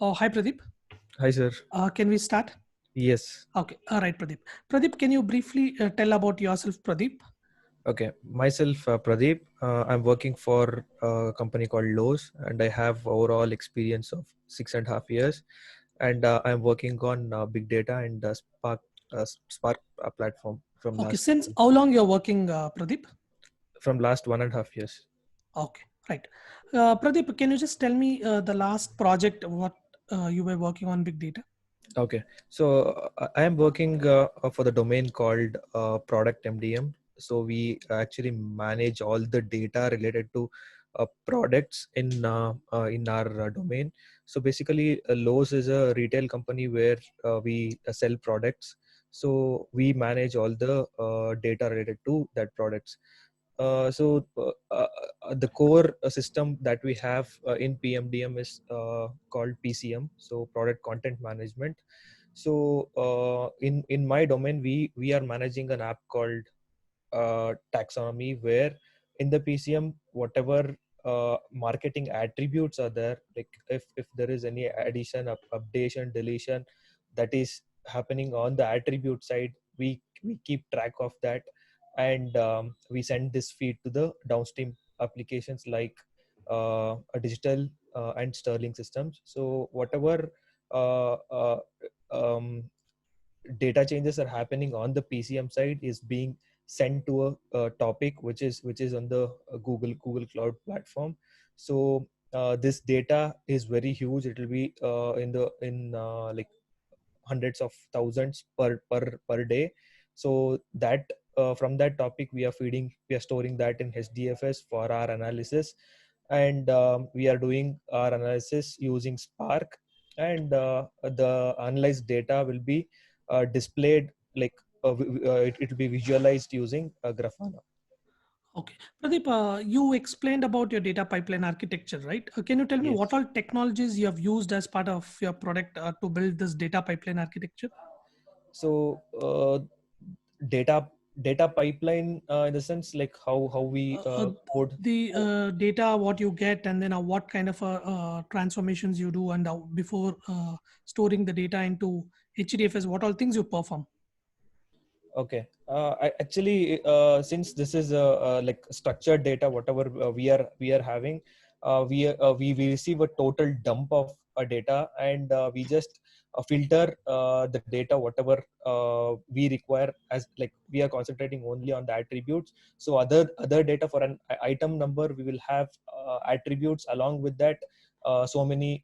Oh, hi, Pradeep. Hi, sir. Can we start? Yes. Okay. All right, Pradeep. Pradeep, can you briefly tell about yourself, Pradeep? Okay. Myself, Pradeep. I'm working for a company called Lowe's, and I have overall experience of 6.5 years. And I'm working on big data and Spark platform Okay. Since how long you're working, Pradeep? from last 1.5 years. Okay. Right. Pradeep, can you just tell me the last project what you were working on big data? Okay. So I am working for the domain called Product MDM. So we actually manage all the data related to products in our domain. So basically, Lowe's is a retail company where we sell products. So we manage all the data related to that products. The core system that we have in PMDM is called PCM, so Product Content Management. So in my domain, we are managing an app called Taxonomy, where in the PCM, whatever marketing attributes are there, like if there is any addition, updation, deletion that is happening on the attribute side, we keep track of that, and we send this feed to the downstream applications like a digital and Sterling systems. So whatever uh, uh, um, data changes are happening on the PCM side is being sent to a topic which is on the Google Cloud platform. So this data is very huge. It will be in like hundreds of thousands per day. So that from that topic we are storing that in HDFS for our analysis, and we are doing our analysis using Spark, and the analyzed data will be displayed, like it will be visualized using Grafana. Okay. Pradeep, you explained about your data pipeline architecture, right? Can you tell me what Yes. all technologies you have used as part of your product to build this data pipeline architecture? So data data pipeline, in the sense like how we uh, uh, code. the data what you get, and then what kind of transformations you do, and before storing the data into HDFS, what all things you perform. Okay. Actually, since this is like structured data, whatever we are having, we receive a total dump of data, and we just filter the data whatever we require, as like we are concentrating only on the attributes. So other data for an item number, we will have attributes along with that, so many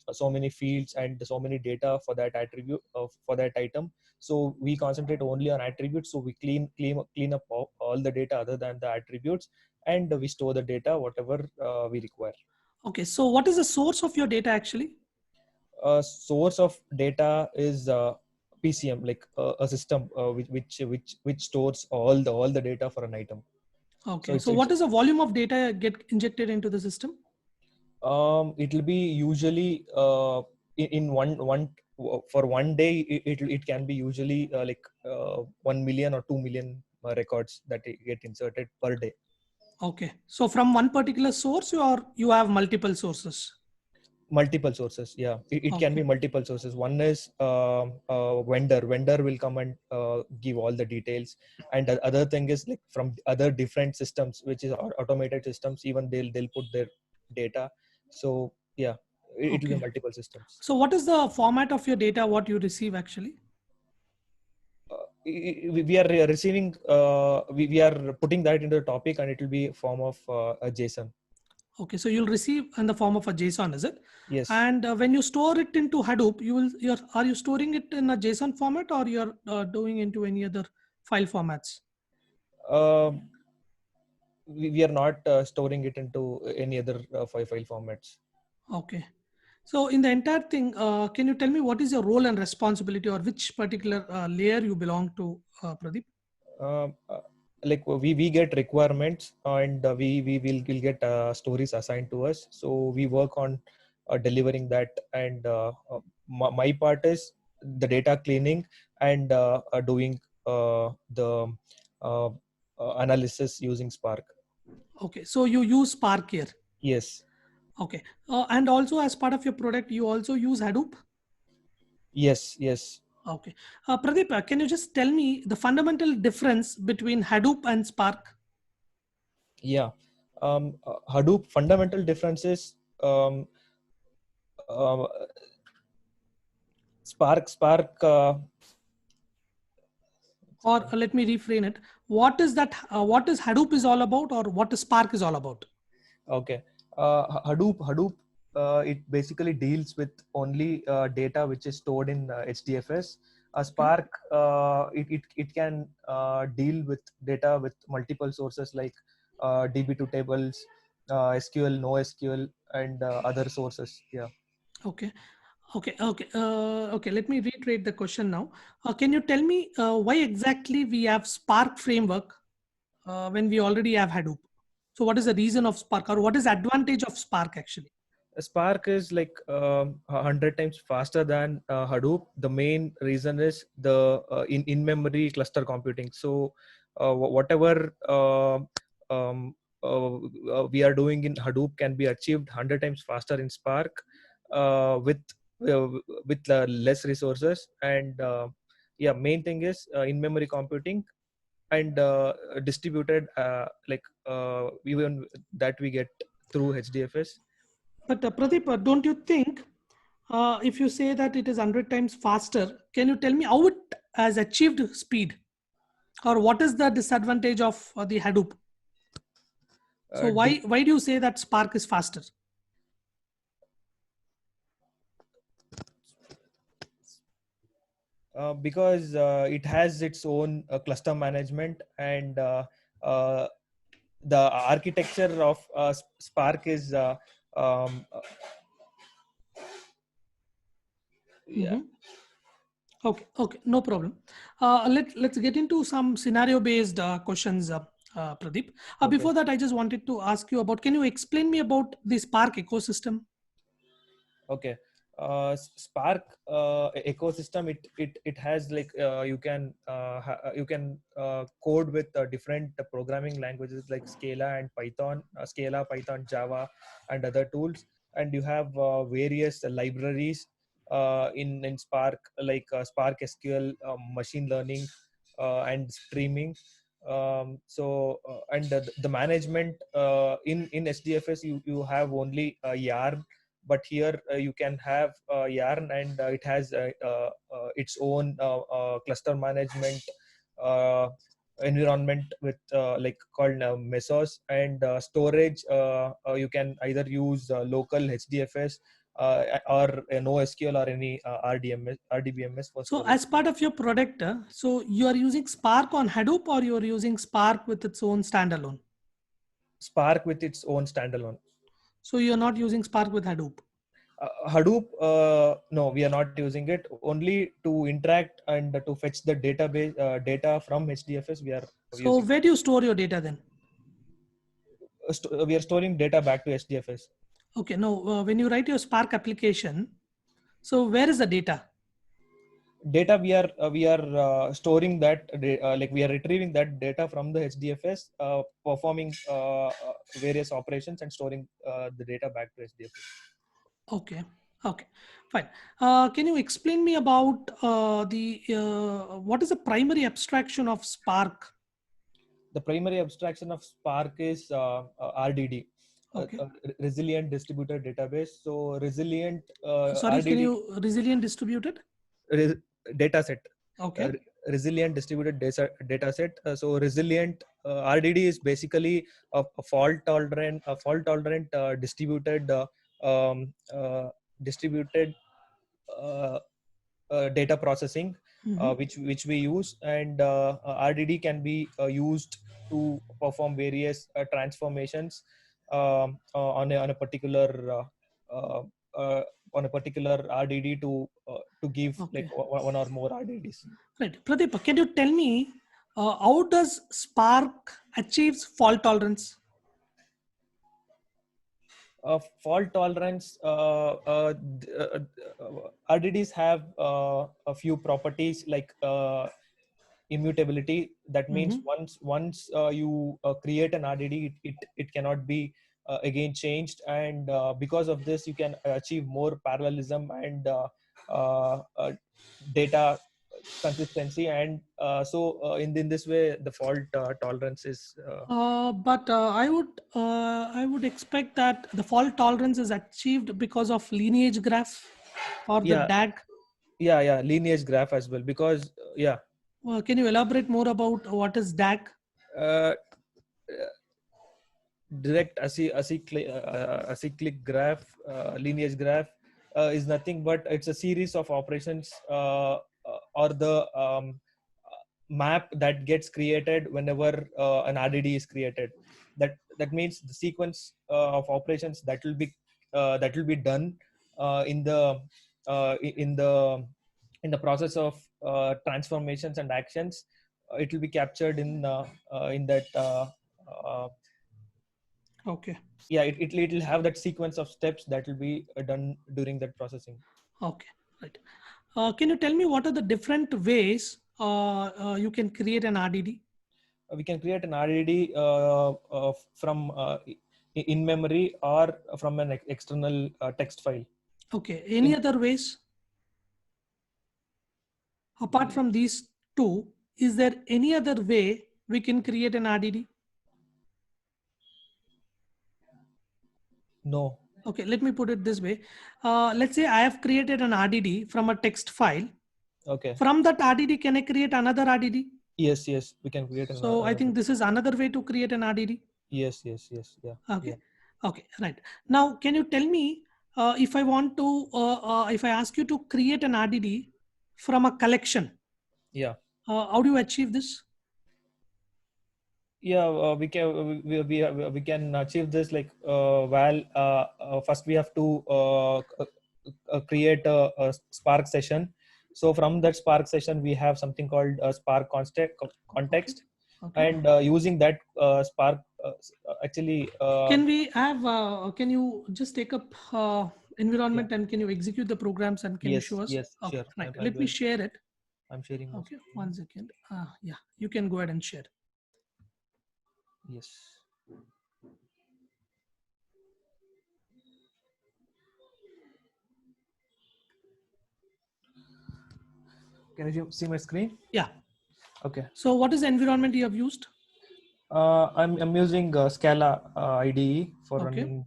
fields and so many data for that attribute, for that item. So we concentrate only on attributes. So we clean up all the data other than the attributes, and we store the data whatever we require. Okay, so what is the source of your data actually? Source of data is PCM, like a system which stores all the data for an item. So Okay, it's so it's what is the volume of data get injected into the system? it will be usually in one for one day. It can be usually 1 million or 2 million records that get inserted per day. Okay, so from one particular source, you have multiple sources. Multiple sources, yeah. It can be Okay. multiple sources. One is vendor will come and give all the details, and the other thing is like from other different systems, which is automated systems, even they'll put their data. So yeah, it will be Okay, multiple systems. so what is the format of your data what you receive actually? We are receiving, we are putting that into the topic, and it will be a form of a JSON. Okay, so you'll receive in the form of a JSON, is it? Yes. And when you store it into Hadoop, are you storing it in a JSON format, or you're doing into any other file formats? um, we are not storing it into any other file formats. Okay. So in the entire thing, can you tell me what is your role and responsibility, or which particular layer you belong to, Pradeep? um, uh, like we get requirements, and will get stories assigned to us, so we work on delivering that, and my part is the data cleaning, and doing the uh, analysis using Spark. Okay, so you use Spark here. Yes. Okay. And also as part of your product, you also use Hadoop? Yes, yes. Okay. Pradeep, can you just tell me the fundamental difference between Hadoop and Spark? Yeah. Hadoop fundamental differences. Um, uh, Spark. Or let me reframe it. What is that? What is Hadoop is all about, or what is Spark is all about? Okay. Hadoop. It basically deals with only data which is stored in HDFS. Okay. Spark, it can deal with data with multiple sources like DB2 tables, SQL, NoSQL, and other sources. Yeah. Okay. Okay. Let me reiterate the question now. Can you tell me why exactly we have Spark framework when we already have Hadoop? So what is the reason of Spark, or what is the advantage of Spark actually? Spark is like 100 times faster than Hadoop. The main reason is the in-memory cluster computing. So whatever we are doing in Hadoop can be achieved 100 times faster in Spark uh, with less resources. And yeah, main thing is in-memory computing and distributed even that we get through HDFS. But Pradeep, don't you think if you say that it is 100 times faster, can you tell me how it has achieved speed, or what is the disadvantage of the Hadoop? So Uh, dis- why do you say that Spark is faster? because it has its own cluster management, and uh, the architecture of Spark is um, uh, yeah. Mhm. Okay, no problem. Let's get into some scenario based questions, Pradeep. Okay. Before that, I just wanted to ask you about. Can you explain me about the Spark ecosystem? Okay. Spark ecosystem, it has like you can code with different programming languages like Scala and Python, Scala, Python, Java, and other tools. And you have various libraries in Spark, like Spark SQL, machine learning, and streaming. And the management in HDFS, you have only Yarn, but here you can have Yarn, and it has its own cluster management uh, environment with like called Mesos, and storage. You can either use local HDFS or NoSQL or any RDBMS for So storage. as part of your product, so you are using Spark on Hadoop, or you are using Spark with its own standalone? Spark with its own standalone. So you are not using Spark with Hadoop. Hadoop, no, we are not using it. Only to interact and to fetch the database data from HDFS, we are So using. where do you store your data then? We are storing data back to HDFS. Okay, no, when you write your Spark application, so where is the data? Data, we are storing that like we are retrieving that data from the HDFS, performing various operations and storing the data back to HDFS. Okay, fine. Can you explain me about the what is the primary abstraction of Spark? The primary abstraction of Spark is RDD, Okay. Resilient Distributed Database. So resilient Sorry, can RDD you resilient distributed? re- data set. Okay. Resilient distributed data set. So resilient RDD is basically a fault tolerant distributed um, uh, distributed uh, data processing, Mm-hmm. which we use. And RDD can be used to perform various transformations on a particular uh, uh, on a particular RDD to give like Okay. one or more RDDs. Right. Pradeep, can you tell me how does Spark achieves fault tolerance? Fault tolerance, RDDs have a few properties like immutability. That means Mm-hmm. once you create an RDD, it cannot be again changed, and because of this you can achieve more parallelism and data consistency, and in this way the fault tolerance is But I would expect that the fault tolerance is achieved because of lineage graph or the yeah DAG. yeah lineage graph as well, because Can you elaborate more about what is DAG? uh, direct acyclic graph, lineage graph is nothing but it's a series of operations, or the map that gets created whenever an RDD is created. That means the sequence of operations that will be done in the in the process of transformations and actions. It will be captured in that uh, Okay. yeah, it'll have that sequence of steps that will be done during that processing. Okay. Right. Can you tell me what are the different ways you can create an RDD? We can create an RDD from in memory or from an external text file. Okay. Any In other ways apart from these two? Is there any other way we can create an RDD? No. Okay, let me put it this way. Let's say I have created an RDD from a text file. Okay. From that RDD, can I create another RDD? Yes, we can create So I think this is another way to create an RDD. Yes, yeah. Okay. Yeah. Okay, right. Now, can you tell me if I want to, if I ask you to create an RDD from a collection, Yeah. How do you achieve this? Yeah, we can achieve this like while first we have to create a Spark session. So from that Spark session we have something called a Spark context. Okay. And using that Spark actually Can we have, can you just take up yeah. environment and can you execute the programs and can you show us? Yes, Okay, sure. right. I'm Let me going, share it. I'm sharing my Okay, screen. 1 second. Yeah, you can go ahead and share. Yes. Can you see my screen? Yeah. Okay. So what is the environment you have used? I'm using Scala IDE for Okay.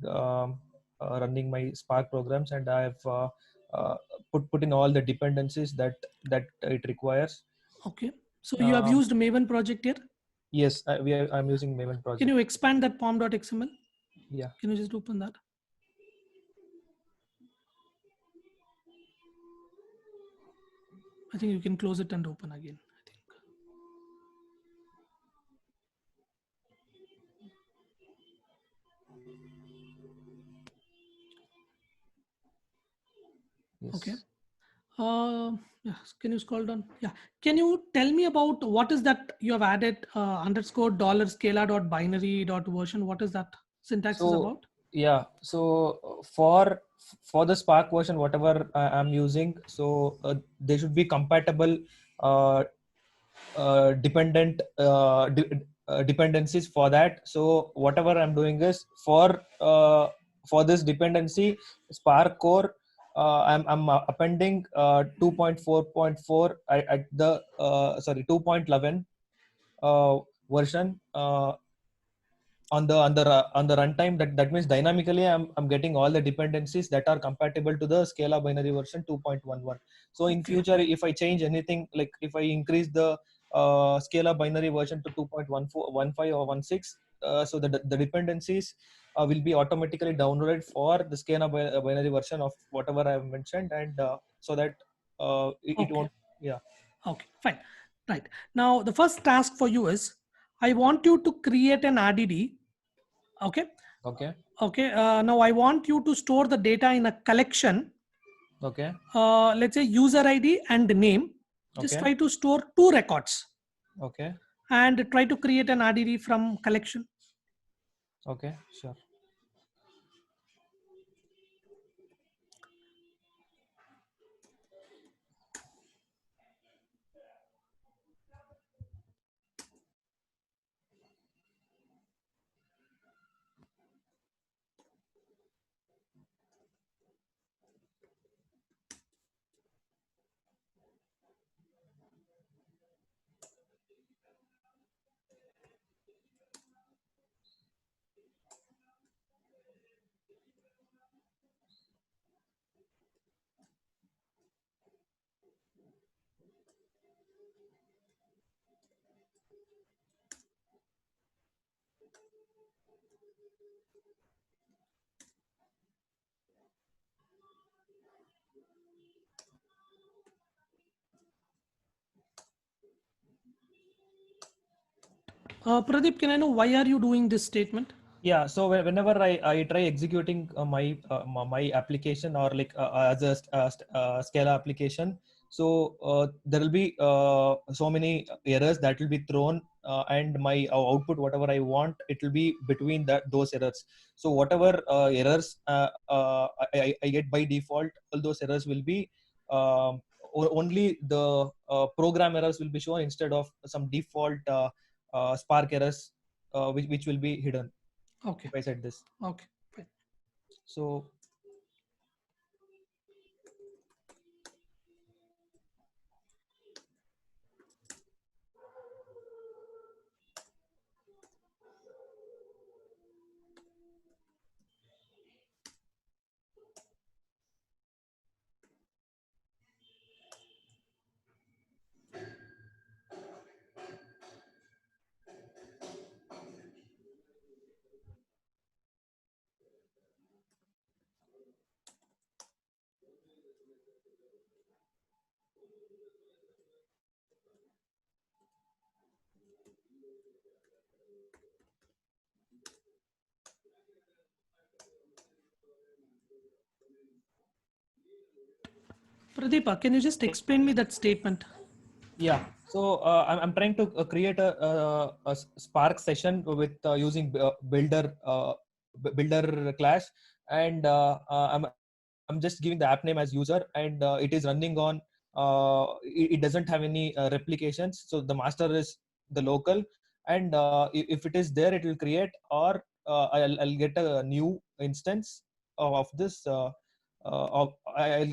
running my Spark programs, and I've uh, put in all the dependencies that it requires. Okay. So you have Um, used Maven project here. yes, I'm using Maven Can project. you expand that pom.xml? Yeah. Can you just open that? I think you can close it and open again. I think. Yes. Okay. Yeah. Can you scroll down? Yeah. Can you tell me about what is that you have added underscore dollar scalar dot binary dot version? What is that syntax is So about? yeah, so for the Spark version, whatever I'm using, so they should be compatible uh, dependencies for that. So whatever I'm doing is for this dependency Spark core, I'm appending 2.4.4 at the 2.11 version on the runtime. That means dynamically I'm getting all the dependencies that are compatible to the Scala binary version 2.11. So in Okay. future if I change anything, like if I increase the Scala binary version to 2.1415 or 16, so the dependencies will be automatically downloaded for the Scala binary version of whatever I have mentioned, and so that it Okay. won't. Yeah. Okay. Fine. Right. Now the first task for you is I want you to create an RDD. Okay. Okay. Okay. Now I want you to store the data in a collection. Okay. Let's say user ID and name. Just Okay. try to store two records Okay. and try to create an RDD from collection. Okay. Sure. Pradeep, can I know why are you doing this statement? Yeah, so whenever I try executing my application, or like as a Scala application, so there will be so many errors that will be thrown, and my output, whatever I want, it will be between those errors. So whatever errors I get by default, all those errors will be only the program errors will be shown instead of some default Spark errors, which will be hidden Okay. if I said this. Okay. Fine. So Pradeepa, can you just explain me that statement? yeah, so I'm trying to create a Spark session with using builder class, and I'm just giving the app name as user, and it is running on. It doesn't have any replications, so the master is the local, and if it is there, it will create, or I'll get a new instance of this. I'll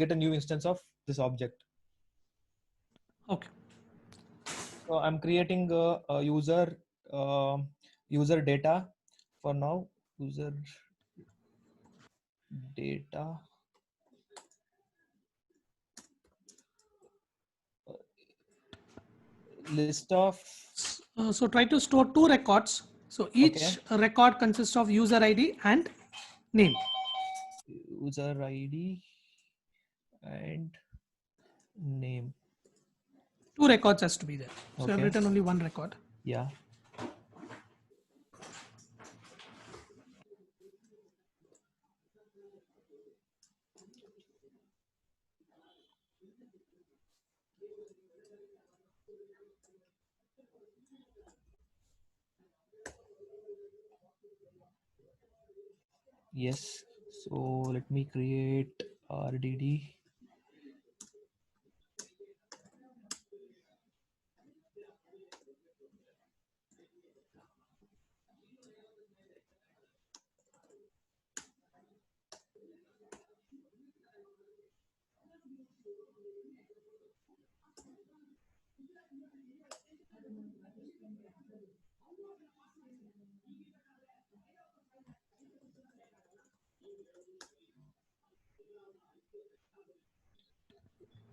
get a new instance of this object. Okay. So I'm creating a user data for now. User data list of. So try to store 2 records. So Okay, each record consists of user ID and name. user ID and name. 2 records has to be there. So I've Okay, written only 1 record. yeah. Yes. So let me create RDD.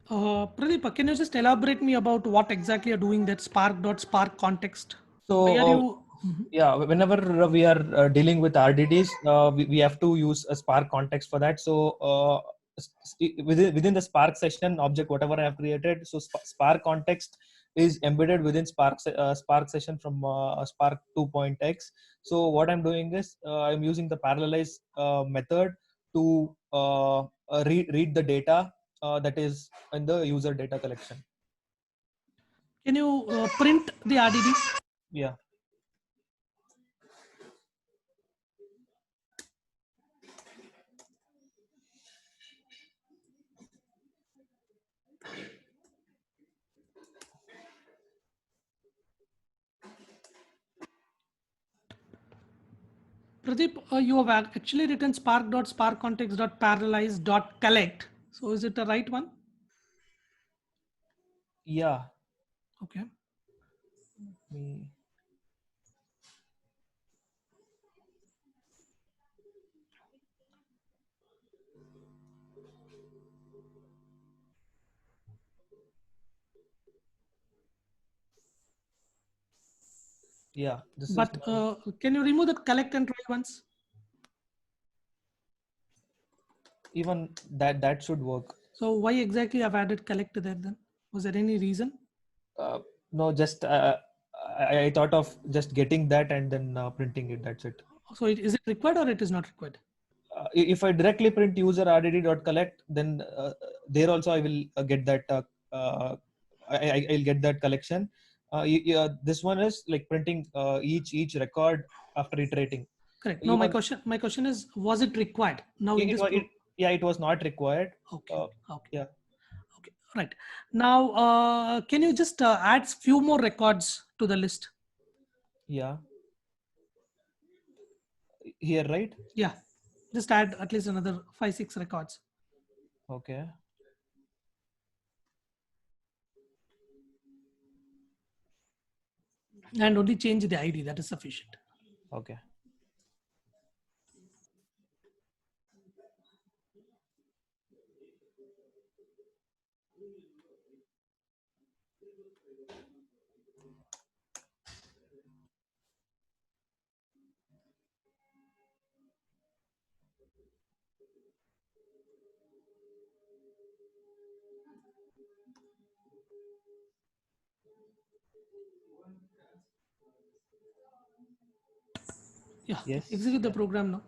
Pradeepa, can you just elaborate me about what exactly you're doing that spark.spark context? So Why are you? Mhm. yeah, whenever we are dealing with RDDs, we have to use a Spark context for that. So within the Spark session object, whatever I have created, so Spark context is embedded within Spark session from Spark 2.x. So what I'm doing is I'm using the parallelize method to read the data that is in the user data collection. Can you print the RDD? Yeah. Pradeep, you have actually written spark.sparkcontext.parallelize.collect. So is it the right one? Yeah. Okay. Me. Yeah, this is But can you remove that collect and try once? even that should work. So why exactly I've added collect there then? Was there any reason? No, just I thought of just getting that and then printing it. That's it. So is it required or it is not required? If I directly print user rdd.collect, then there also I will get that. I'll get that collection. This one is like printing each record after iterating. Correct. No, Even my question is, was it required? Now in it, this. yeah, it was not required. Okay. Okay. Yeah. Okay. Right. Now, can you just add few more records to the list? Yeah. Here, right? Yeah. Just add at least another 5-6 records. Okay. And only change the ID. That is sufficient. Okay. Yeah. Yes. Execute the program now.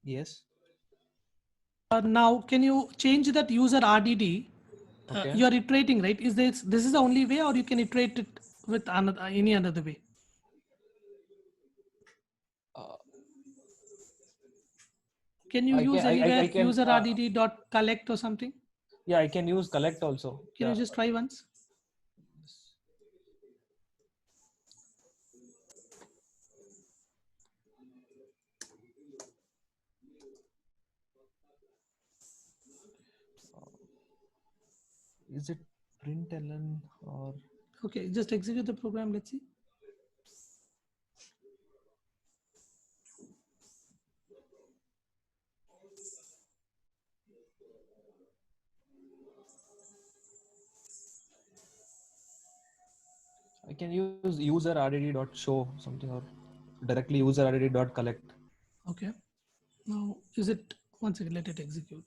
Yes. Now, can you change that user RDD? Okay. You are iterating, right? Is this is the only way, or you can iterate it with another any another way? Can you use anywhere user RDD dot collect or something? Yeah, I can use collect also. Can you just try once? Is it println or? Okay, just execute the program. Let's see. I can use user rdd.show something or directly user rdd.collect. Okay. Now, is it once again? Let it execute.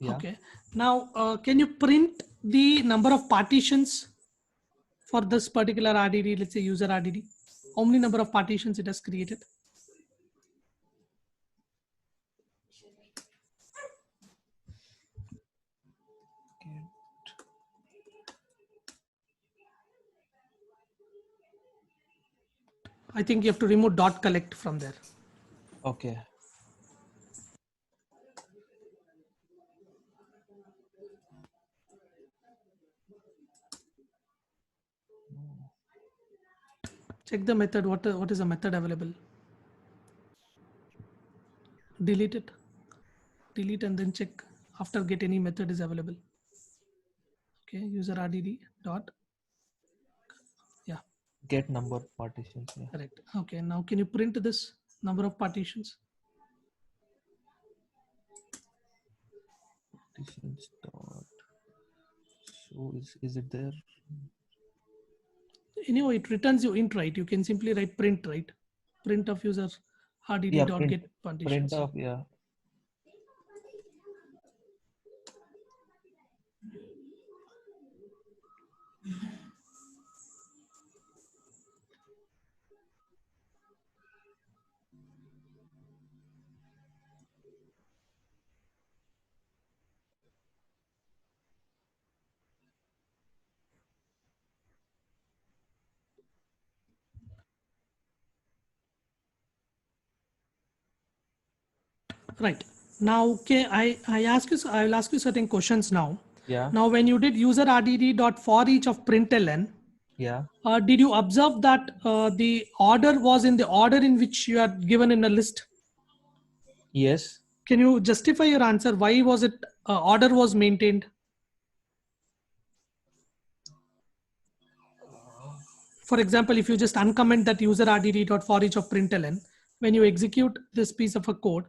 Yeah. Okay. Now, can you print the number of partitions for this particular RDD? Let's say user RDD. How many number of partitions it has created? I think you have to remove dot collect from there. Okay. Check the method. What is the method available? Delete it. Delete and then check after get any method is available. Okay, user RDD dot. Yeah. Get number partitions. Yeah. Correct. Okay. Now, can you print this number of partitions? Partitions dot show is it there? Anyway, it returns you int, right? You can simply write print, right? Print of user RDD dot get partitions. Print of, yeah. Right. Now, okay, I will ask you certain questions now. Yeah. Now, when you did user RDD dot for each of println, Yeah. did you observe that the order was in the order in which you are given in a list? Yes. Can you justify your answer? Why was it order was maintained? For example, if you just uncomment that user rdd.forEach of println, when you execute this piece of a code,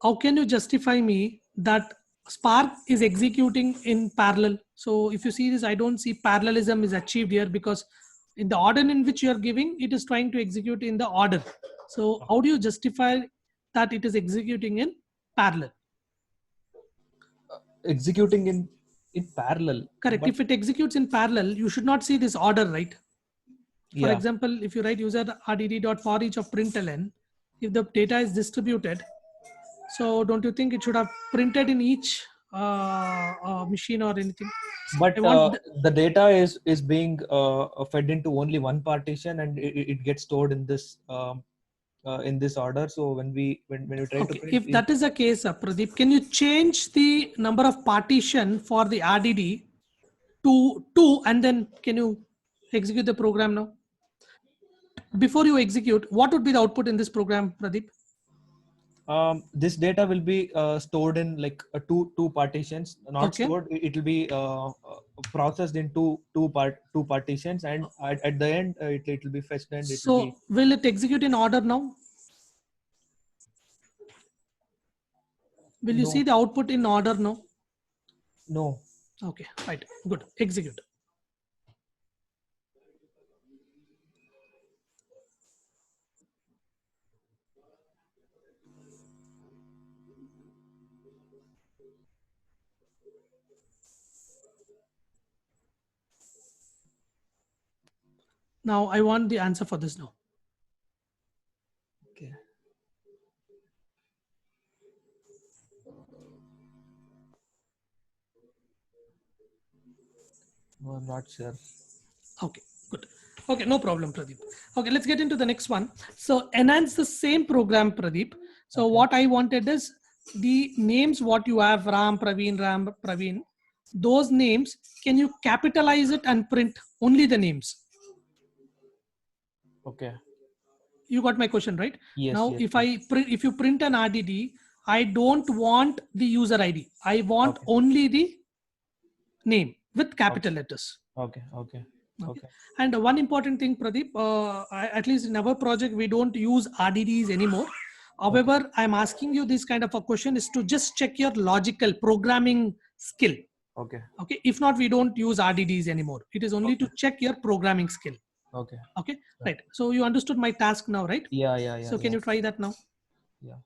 how can you justify me that Spark is executing in parallel? So if you see this, I don't see parallelism is achieved here, because in the order in which you are giving, it is trying to execute in the order. So how do you justify that it is executing in parallel? Executing in parallel. Correct. But If it executes in parallel, you should not see this order, right? For yeah. example, if you write user rdd.forEach of println, if the data is distributed, so don't you think it should have printed in each machine or anything? See, But I want the data is being fed into only one partition, and it gets stored in this order. So when we try to okay. print If that is the case, Pradeep, can you change the number of partition for the RDD to 2, and then can you execute the program now? Before you execute, what would be the output in this program, Pradeep? this data will be stored in like two partitions, not Okay. stored. It will be processed in two partitions, and at the end it will be fetched, and it will be. So will it execute in order now? Will you see No. the output in order now? No. Okay, right, good, execute. Now I want the answer for this now. Okay. No, I'm not sure. Okay, good. Okay, no problem, Pradeep. Okay, let's get into the next one. So enhance the same program, Pradeep. So Okay. what I wanted is the names what you have, Ram, Praveen, those names, can you capitalize it and print only the names? Okay. You got my question, right? Yes. Now, Yes. if Yes. if you print an RDD, I don't want the user ID. I want Okay. only the name with capital letters. Okay. Okay. Okay. Okay. And one important thing, Pradeep, at least in our project, we don't use RDDs anymore. However, I'm asking you this kind of a question is to just check your logical programming skill. Okay. Okay. If not, we don't use RDDs anymore. It is only to check your programming skill. Okay. Okay. Right. So you understood my task now, right? Yeah. Yeah. Yeah. So can you try that now? Yeah.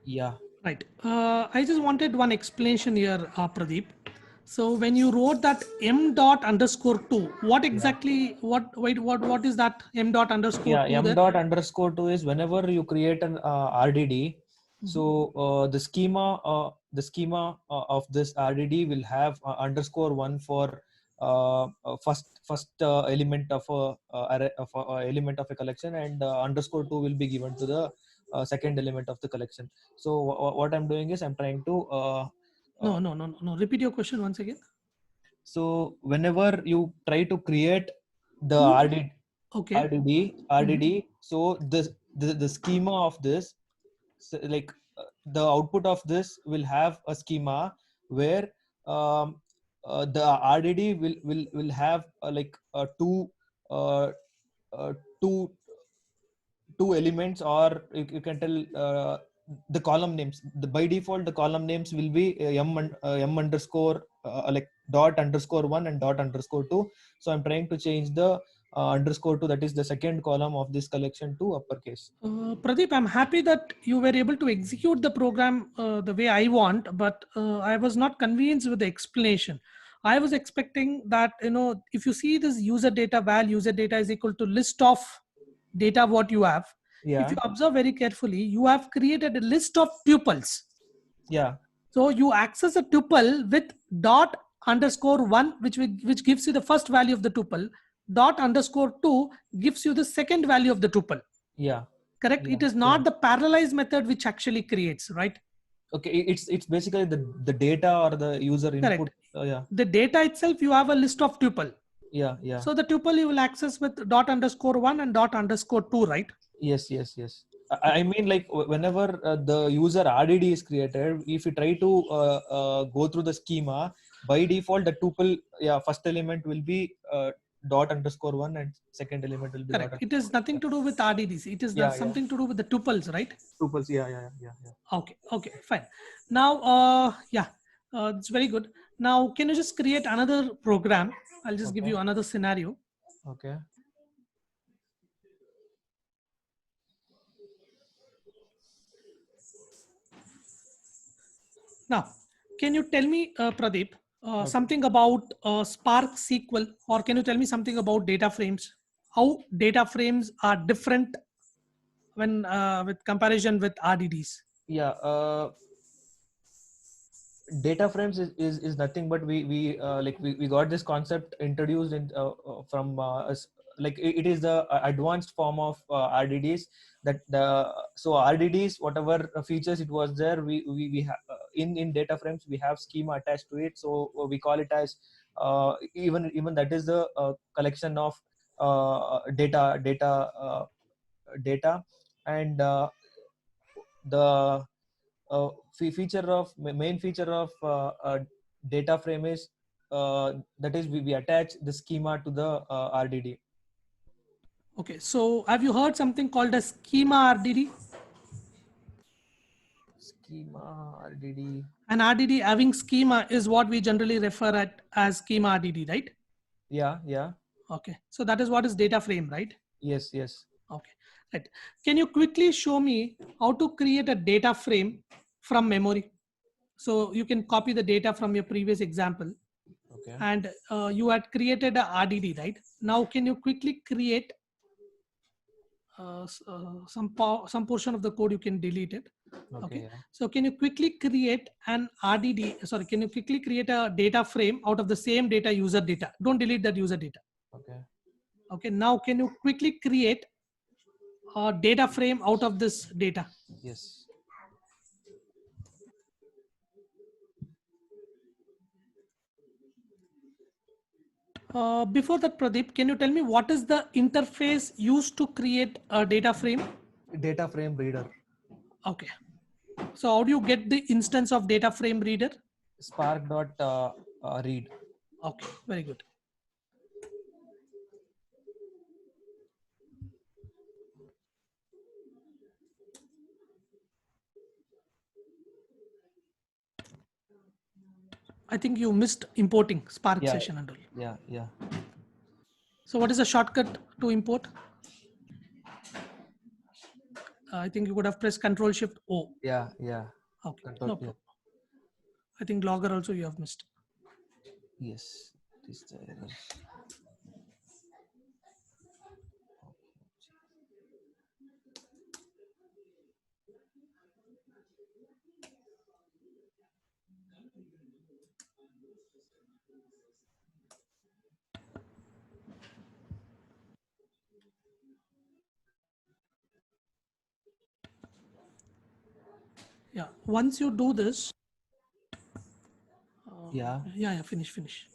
Yeah. Right. I just wanted one explanation here, Pradeep. So when you wrote that m dot underscore 2, what exactly, what is that m dot underscore Yeah. 2 M there? dot underscore 2 is whenever you create an RDD, So the schema of this RDD will have underscore one for first element of a element of a collection, and underscore two will be given to the second element of the collection. So what I'm doing is I'm trying to No. Repeat your question once again. so whenever you try to create the Okay. RDD, so the schema of this, so like the output of this will have a schema where the RDD will have two uh, uh, two two elements, or you can tell the column names. By default the column names will be m underscore like dot underscore one and dot underscore two. So I'm trying to change the underscore two, that is the second column of this collection, to uppercase. Pradeep, I'm happy that you were able to execute the program the way I want, but I was not convinced with the explanation. I was expecting that, if you see this user data val, user data is equal to list of data what you have. If you observe very carefully, you have created a list of tuples. Yeah. So you access a tuple with dot underscore one, which gives you the first value of the tuple. Dot underscore two gives you the second value of the tuple. Yeah. Correct. Yeah. It is not the parallelized method which actually creates, right? Okay. It's basically the data or the user input. Correct. The data itself, you have a list of tuple. Yeah. So the tuple you will access with dot underscore one and dot underscore two, right? Yes. I mean, like whenever the user RDD is created, if you try to go through the schema, by default the tuple, first element will be dot underscore one, and second element will be Correct. dot. It is nothing to do with RDDs. It is something to do with the tuples, right? Tuples. Yeah. Okay, fine. Now, it's very good. Now, can you just create another program? I'll just give you another scenario. Okay. Now, can you tell me, Pradeep, something about Spark SQL, or can you tell me something about data frames? How data frames are different when with comparison with RDDs? Yeah. Data frames is nothing but we got this concept introduced in from us, like it is the advanced form of RDDs, that the so RDDs, whatever features it was there, we have in data frames we have schema attached to it, so we call it as even that is the collection of data, and the main feature of data frame is that is we attach the schema to the RDD. Okay, so have you heard something called a schema RDD? Schema RDD. An RDD having schema is what we generally refer at as schema RDD, right? Yeah. Okay, so that is what is data frame, right? Yes. Okay, right. Can you quickly show me how to create a data frame from memory? So you can copy the data from your previous example. Okay. And you had created a RDD, right? Now, can you quickly create some portion of the code? You can delete it. Okay. Yeah. So can you quickly create an RDD? Sorry, can you quickly create a data frame out of the same data, user data? Don't delete that user data. Okay. Now, can you quickly create a data frame out of this data? Yes. Before that, Pradeep, can you tell me what is the interface used to create a data frame? Data frame reader. Okay. So how do you get the instance of data frame reader? Spark.read. Okay, very good. I think you missed importing Spark session and all. Yeah. So what is the shortcut to import? I think you could have pressed Control Shift O. Yeah. Okay, Control, no problem. I think logger also you have missed. Yes. This is the error. Yeah. Once you do this, Yeah. yeah, finish.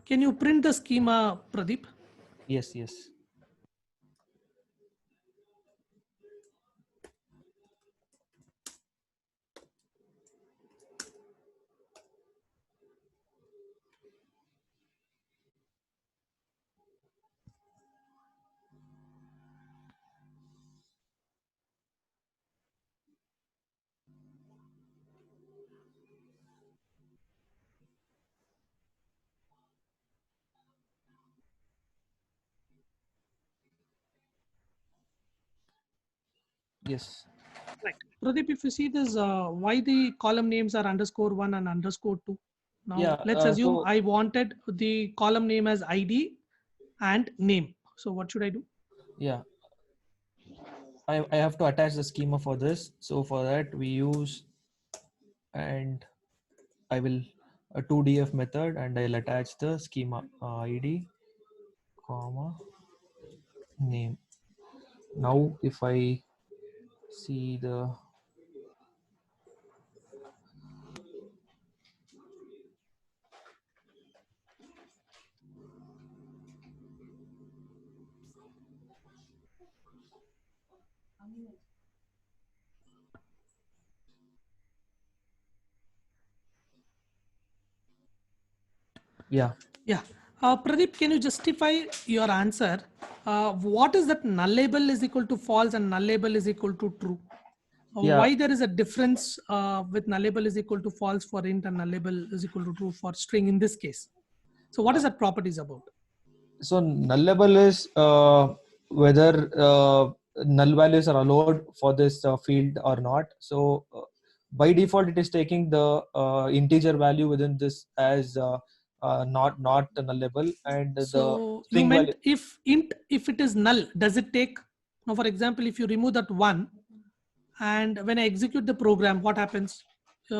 Can you print the schema, Pradeep? Yes, yes. Yes. Right. Pradeep, if you see this, why the column names are _1 and _2? Now, Yeah. let's assume So I wanted the column name as ID and name. So what should I do? yeah, I have to attach the schema for this. So for that we use, and I will a 2df method, and I'll attach the schema id comma name. Now if I see the yeah. Yeah. Pradeep, can you justify your answer? What is that null label is equal to false and null label is equal to true? Yeah. Why there is a difference with null label is equal to false for int and null label is equal to true for string in this case? So what is that properties about? So nullable is whether null values are allowed for this field or not. So by default, it is taking the integer value within this as not nullable, and the So you string value. meant if int, if it is null, does it take, now for example, if you remove that one and when I execute the program, what happens?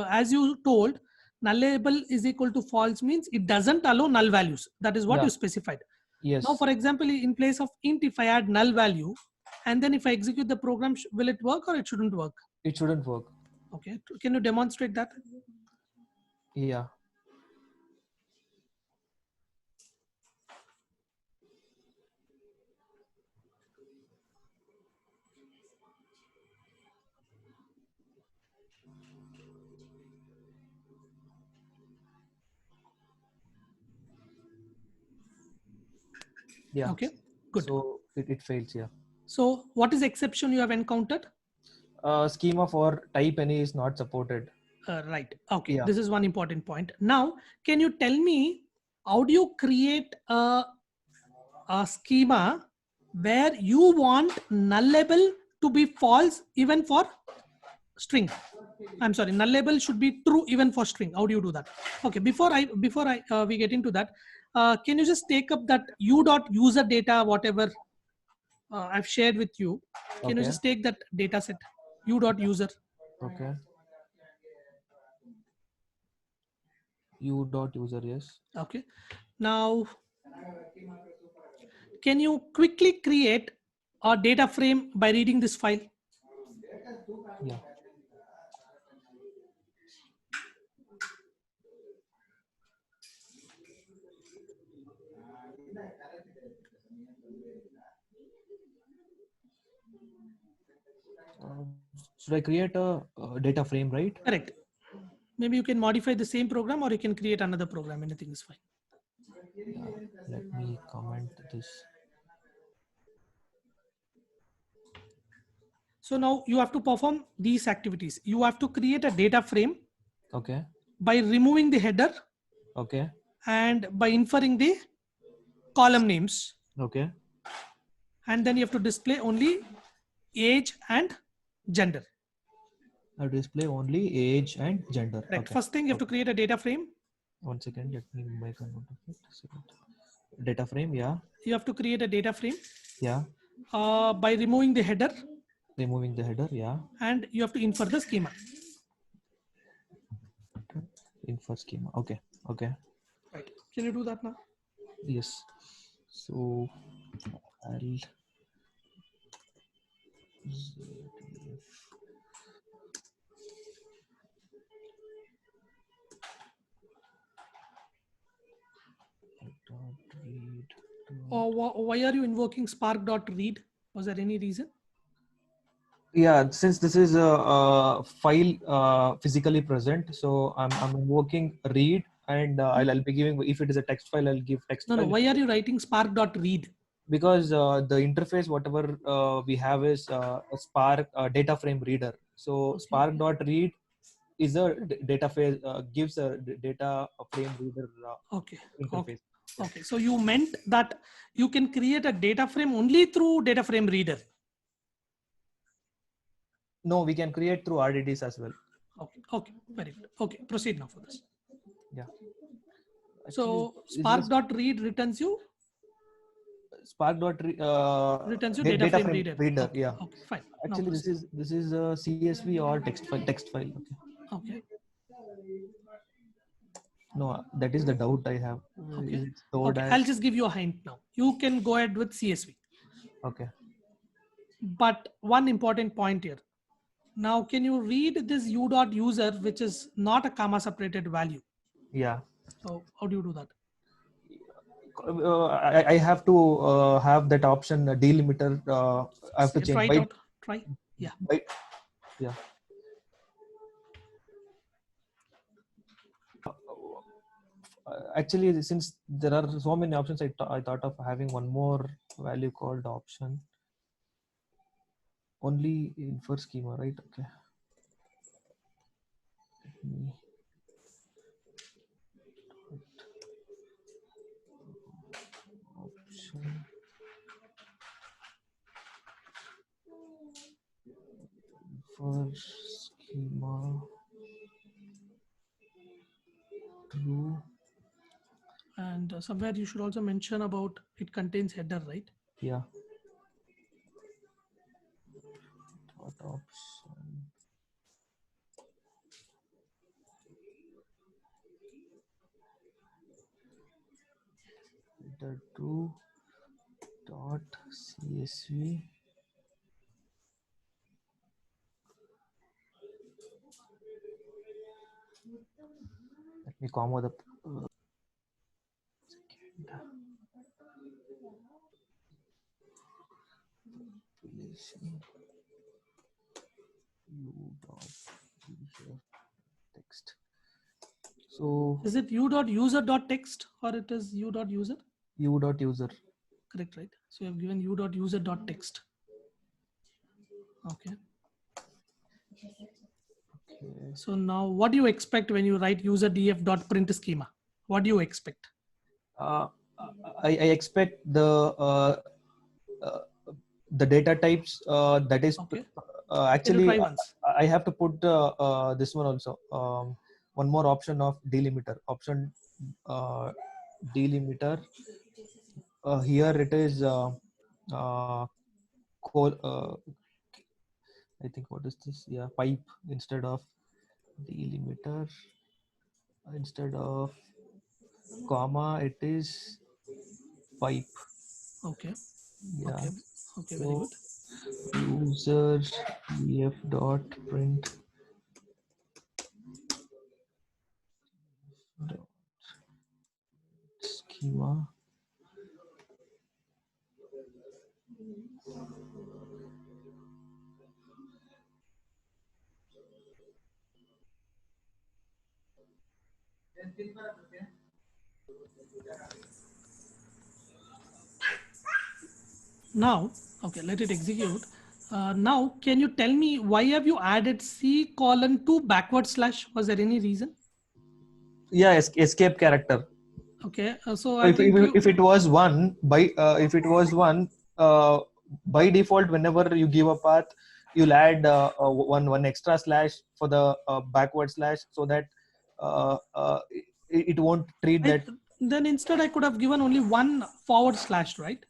As you told, null label is equal to false means it doesn't allow null values. That is what Yeah. you specified. Now, Yes. for example, in place of int, if I add null value and then if I execute the program, will it work or it shouldn't work? It shouldn't work. Okay. Can you demonstrate that? Yeah. Yeah. Okay. Good. So it fails. Yeah. So what is the exception you have encountered? Schema for type any is not supported. Right. Okay. Yeah. This is one important point. Now, can you tell me how do you create a schema where you want null label to be false even for string? I'm sorry, null label should be true even for string. How do you do that? Okay. Before I we get into that, can you just take up that u dot user data whatever I've shared with you? Can you Okay. just take that data set u dot user? Okay. U dot user, yes. Okay. Now, can you quickly create a data frame by reading this file? Yeah. Should I create a data frame, right? Correct. Maybe you can modify the same program or you can create another program. Anything is fine. Yeah. Let me comment this. So now you have to perform these activities. You have to create a data frame Okay. by removing the header Okay. and by inferring the column names. Okay. And then you have to display only age and gender. I'll display only age and gender. Right. Okay. First thing you have to create a data frame. One second. Let me make a note of it. Second. Data frame. Yeah. You have to create a data frame Yeah. by removing the header Removing the header. Yeah. and you have to infer the schema. infer schema. Okay. Right. Can you do that now? Yes. So I'll read. Or why are you invoking spark.read? Was there any reason? Yeah, since this is a file physically present, so I'm invoking read, and I'll be giving, if it is a text file, I'll give text No, file. why are you writing spark.read? Because the interface whatever we have is a Spark data frame reader. So Okay. Spark.read is a data frame, gives a data frame reader Okay. interface. Okay. So you meant that you can create a data frame only through data frame reader. No, we can create through RDDs as well. Okay. Very good. Okay. Proceed now for this. Yeah. So spark.read returns you Spark.read returns you data frame reader. reader. Okay. Yeah. Okay. Fine. Actually, this is a CSV or text file. Okay. No, that is the doubt I have. Okay. Is it stored as... I'll just give you a hint now. You can go ahead with CSV. Okay. But one important point here. Now, can you read this u.user, which is not a comma separated value? Yeah. So how do you do that? I have to have that option delimiter. I have to change. Try it out. Try. Yeah. Yeah. Actually, since there are so many options, I thought of having one more value called option. Only infer schema, right? Okay. Option. Infer schema. True. And somewhere you should also mention about it contains header, right? Yeah. What option? Header 2 dot CSV. Let me comma the population. U dot text. So is it u.user.text or it is u.user? u.user. Correct, right? So you have given u.user.text. Okay. So now what do you expect when you write user df.print schema? What do you expect? I expect the data types that is okay. actually try once? I have to put this one also, one more option of delimiter option, delimiter. Here it is I think, what is this? Yeah, pipe instead of delimiter. Instead of comma, it is pipe. Okay. Yeah. Okay. Very good. User df dot print schema. Now, okay, let it execute. Now, can you tell me why have you added C:2 backward slash? Was there any reason? Yeah, escape character. Okay, so if it was one by default, whenever you give a path, you'll add one extra slash for the backward slash, so that it won't treat that. Then instead I could have given only one forward slash, right?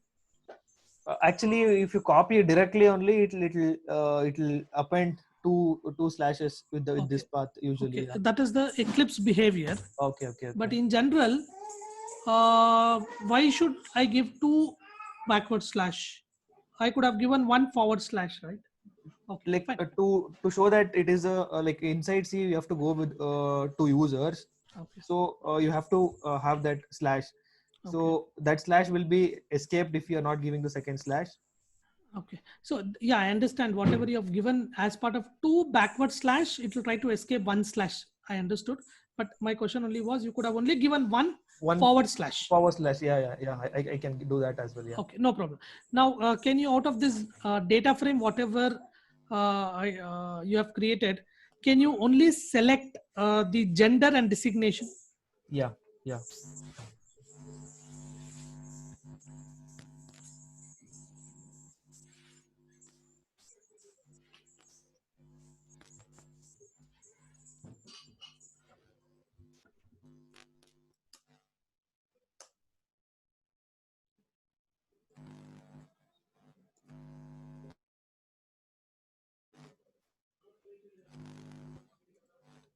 Actually, if you copy it directly only, it'll append two slashes with the with this Okay. path usually. Okay, Yeah. that is the Eclipse behavior. Okay. But in general, why should I give 2 backward slash? I could have given 1 forward slash, right? Okay, Like fine. to show that it is a like inside C, you have to go with two users. Okay. So you have to have that slash. So that slash will be escaped if you are not giving the second slash. Okay, so yeah, I understand whatever you have given as part of 2 backward slash, it will try to escape 1 slash. I understood, but my question only was you could have only given one forward slash. Forward slash. Yeah. I can do that as well. Yeah. Okay, no problem. Now, can you, out of this data frame, whatever you have created, can you only select the gender and designation? Yeah.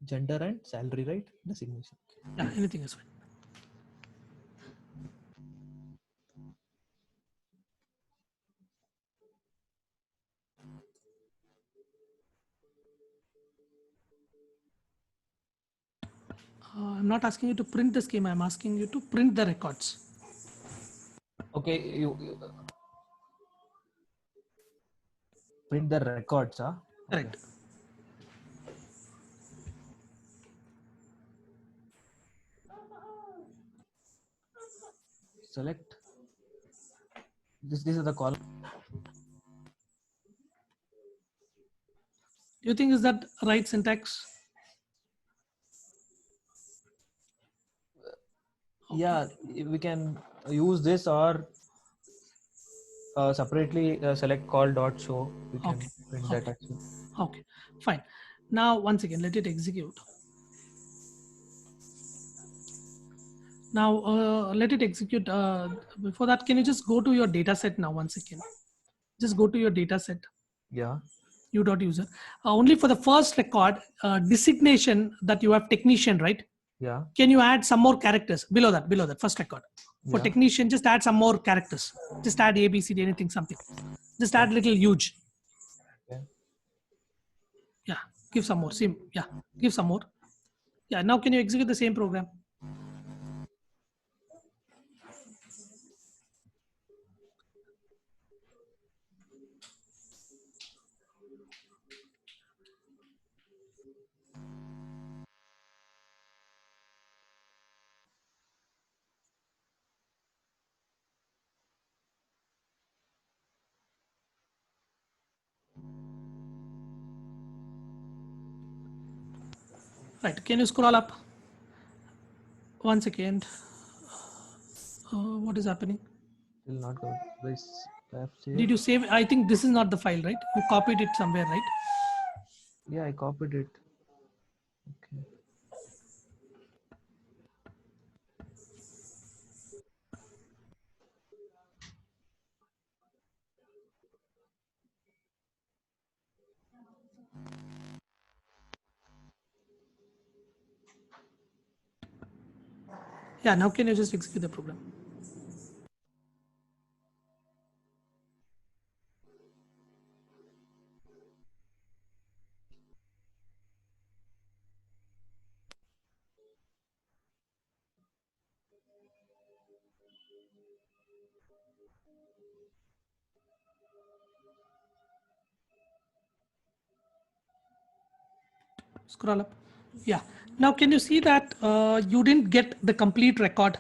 Gender and salary, right? Designation. Yeah, anything is fine. I'm not asking you to print the schema. I'm asking you to print the records. Okay, you print the records, huh? Correct. Select. This is the column. Do you think is that right syntax? Yeah, we can use this or separately select call dot show. We can print that actually. Okay, fine. Now, once again, let it execute. Now, let it execute. Before that, can you just go to your data set now once again? Just go to your data set. Yeah. U.user. Only for the first record, designation that you have technician, right? Yeah. Can you add some more characters below that first record? For technician, just add some more characters. Just add A, B, C, D, anything, something. Just add little huge. Okay. Yeah, give some more. Same. Yeah, give some more. Yeah, now can you execute the same program? Right, can you scroll up? One second. What is happening? Will not go. This Did you save? I think this is not the file, right? You copied it somewhere, right? Yeah, I copied it. Okay. Yeah, now can you just execute the program? Scroll up. Yeah. Now can you see that you didn't get the complete record?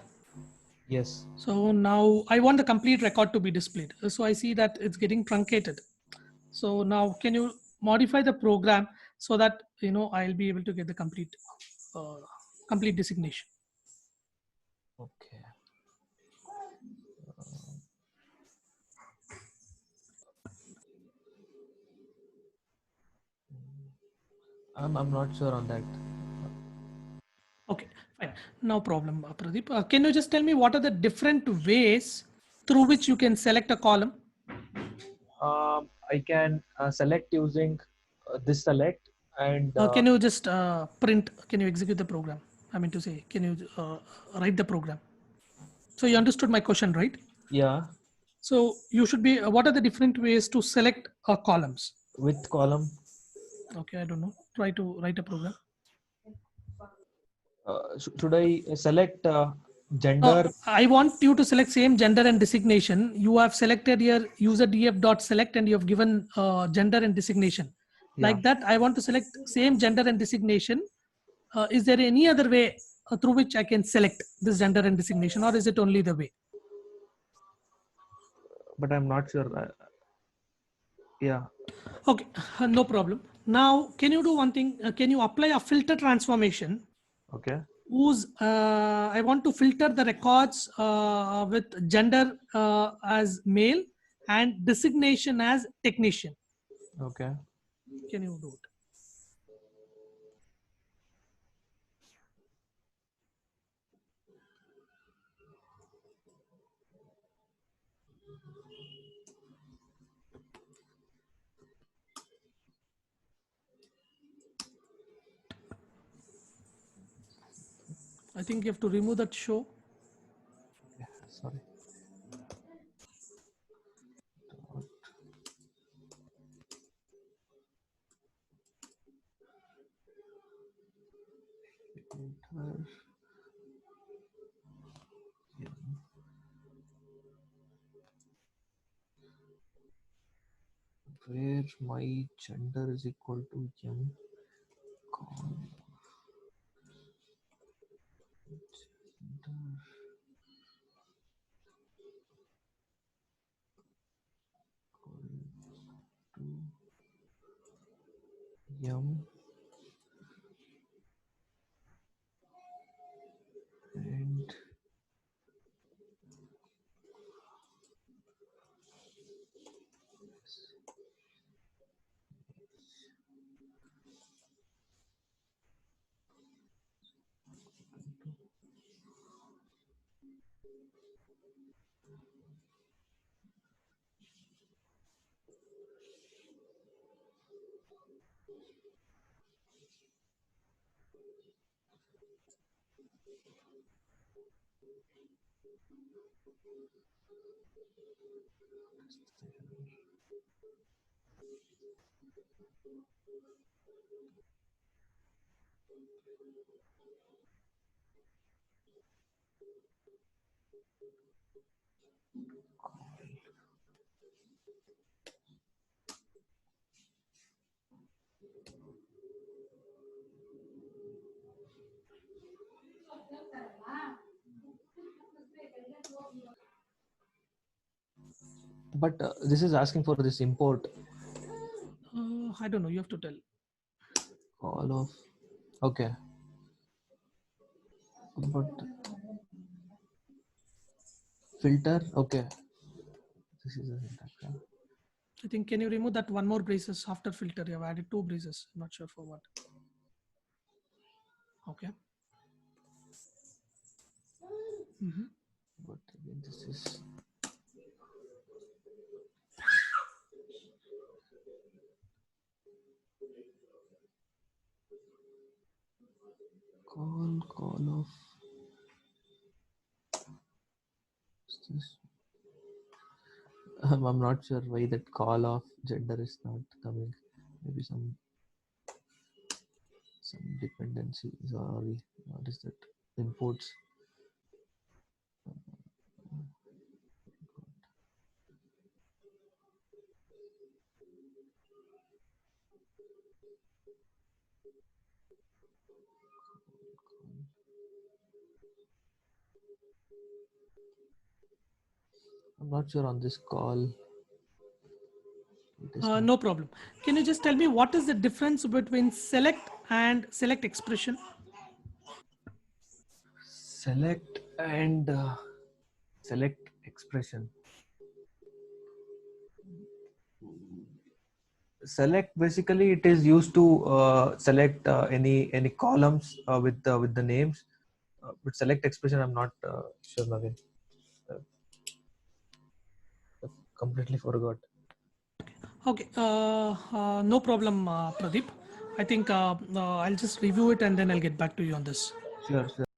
Yes. So now I want the complete record to be displayed. So I see that it's getting truncated. So now can you modify the program so that I'll be able to get the complete complete designation? Okay. I'm not sure on that. Okay, fine. No problem, Pradeep. Can you just tell me what are the different ways through which you can select a column? I can select using this select and Can you just print? Can you execute the program? I mean to say, can you write the program? So you understood my question, right? yeah, So you should be. What are the different ways to select columns? with column. Okay, I don't know. Try to write a program. Should I select No, gender? I want you to select same gender and designation. You have selected your user df dot select and you have given gender and designation. Yeah. Like that, I want to select same gender and designation. Is there any other way through which I can select this gender and designation, or is it only the way? But I'm not sure. Yeah. Okay, no problem. Now, can you do one thing? Can you apply a filter transformation Okay. whose I want to filter the records with gender as male and designation as technician. Okay. Can you do it? I think you have to remove that show. Yeah, sorry. Filter. Yeah. Where my gender is equal to m. Call gender equal to m and but this is asking for this import I don't know. You have to tell. all of. Okay. But filter. Okay. This is a syntax. Huh? I think, can you remove that one more braces after filter? You have added two braces. I'm not sure for what. Okay. Mm-hmm. But again, this is call of. This. I'm not sure why that call of gender is not coming. Maybe some dependencies or what is that imports. I'm not sure on this call. It is not. No problem. Can you just tell me what is the difference between select and select expression? Select and select expression. Select basically it is used to select any columns with the names. But select expression, I'm not sure, Naveen. Uh, completely forgot. Okay, no problem, Pradeep. I think I'll just review it and then I'll get back to you on this. Sure, sure.